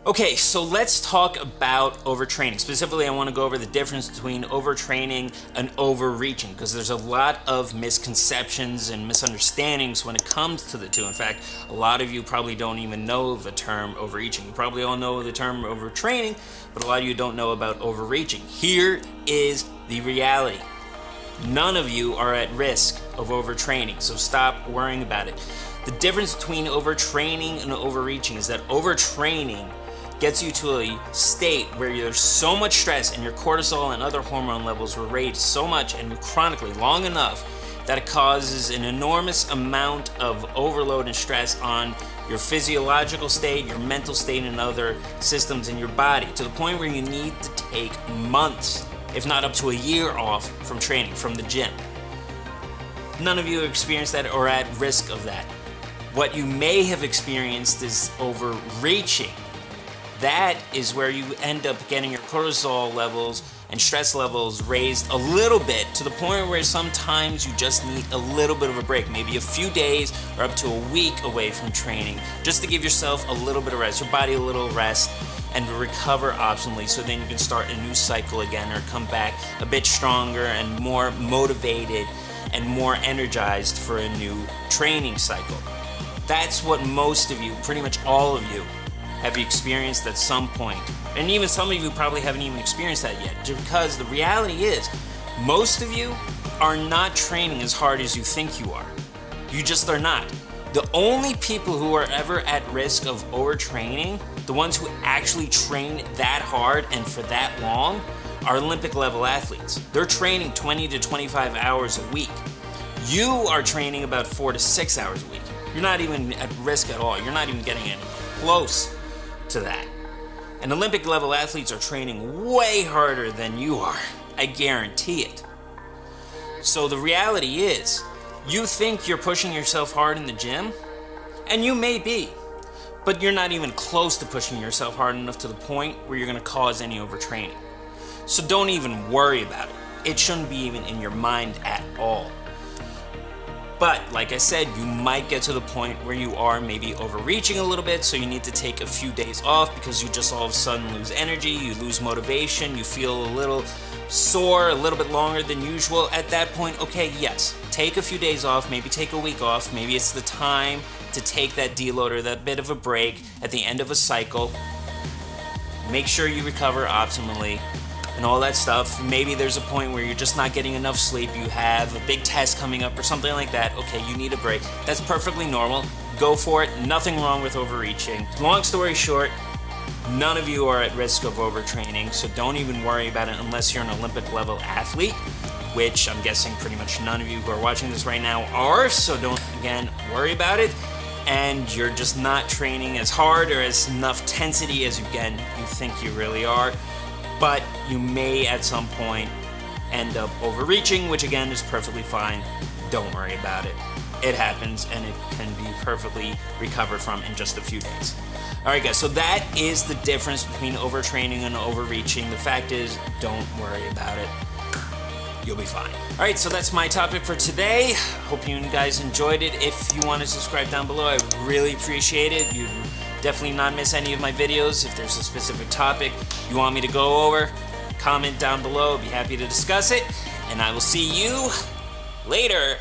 Okay, so let's talk about overtraining. Specifically, I want to go over the difference between overtraining and overreaching, because there's a lot of misconceptions and misunderstandings when it comes to the two. In fact, a lot of you probably don't even know the term overreaching. You probably all know the term overtraining, but a lot of you don't know about overreaching. Here is the reality. None of you are at risk of overtraining, so stop worrying about it. The difference between overtraining and overreaching is that overtraining gets you to a state where there's so much stress and your cortisol and other hormone levels were raised so much and chronically long enough that it causes an enormous amount of overload and stress on your physiological state, your mental state, and other systems in your body, to the point where you need to take months, if not up to a year off from training, from the gym. None of you have experienced that or are at risk of that. What you may have experienced is overreaching. That is where you end up getting your cortisol levels and stress levels raised a little bit, to the point where sometimes you just need a little bit of a break, maybe a few days or up to a week away from training, just to give yourself a little bit of rest, your body a little rest, and recover optimally, so then you can start a new cycle again or come back a bit stronger and more motivated and more energized for a new training cycle. That's what most of you, pretty much all of you, have experienced at some point. And even some of you probably haven't even experienced that yet, because the reality is most of you are not training as hard as you think you are. You just are not. The only people who are ever at risk of overtraining, the ones who actually train that hard and for that long, are Olympic level athletes. They're training 20 to 25 hours a week. You are training about 4 to 6 hours a week. You're not even at risk at all. You're not even getting any close to that. And Olympic level athletes are training way harder than you are. I guarantee it. So the reality is, you think you're pushing yourself hard in the gym, and you may be, but you're not even close to pushing yourself hard enough to the point where you're going to cause any overtraining. So don't even worry about it. It shouldn't be even in your mind at all. But like I said, you might get to the point where you are maybe overreaching a little bit, so you need to take a few days off because you just all of a sudden lose energy, you lose motivation, you feel a little sore a little bit longer than usual. At that point, okay, yes, take a few days off, maybe take a week off, maybe it's the time to take that deload or that bit of a break at the end of a cycle. Make sure you recover optimally and all that stuff. Maybe there's a point where you're just not getting enough sleep, you have a big test coming up or something like that. Okay, you need a break. That's perfectly normal. Go for it. Nothing wrong with overreaching. Long story short, none of you are at risk of overtraining, so don't even worry about it unless you're an Olympic level athlete, which I'm guessing pretty much none of you who are watching this right now are, so don't, again, worry about it. And you're just not training as hard or as enough tensity as you think you really are. But you may at some point end up overreaching, which again is perfectly fine. Don't worry about it. It happens, and it can be perfectly recovered from in just a few days. Alright guys, so that is the difference between overtraining and overreaching. The fact is, don't worry about it. You'll be fine. Alright, so that's my topic for today. Hope you guys enjoyed it. If you want to subscribe down below, I would really appreciate it. You'd definitely not miss any of my videos. If there's a specific topic you want me to go over, comment down below. I'd be happy to discuss it. And I will see you later.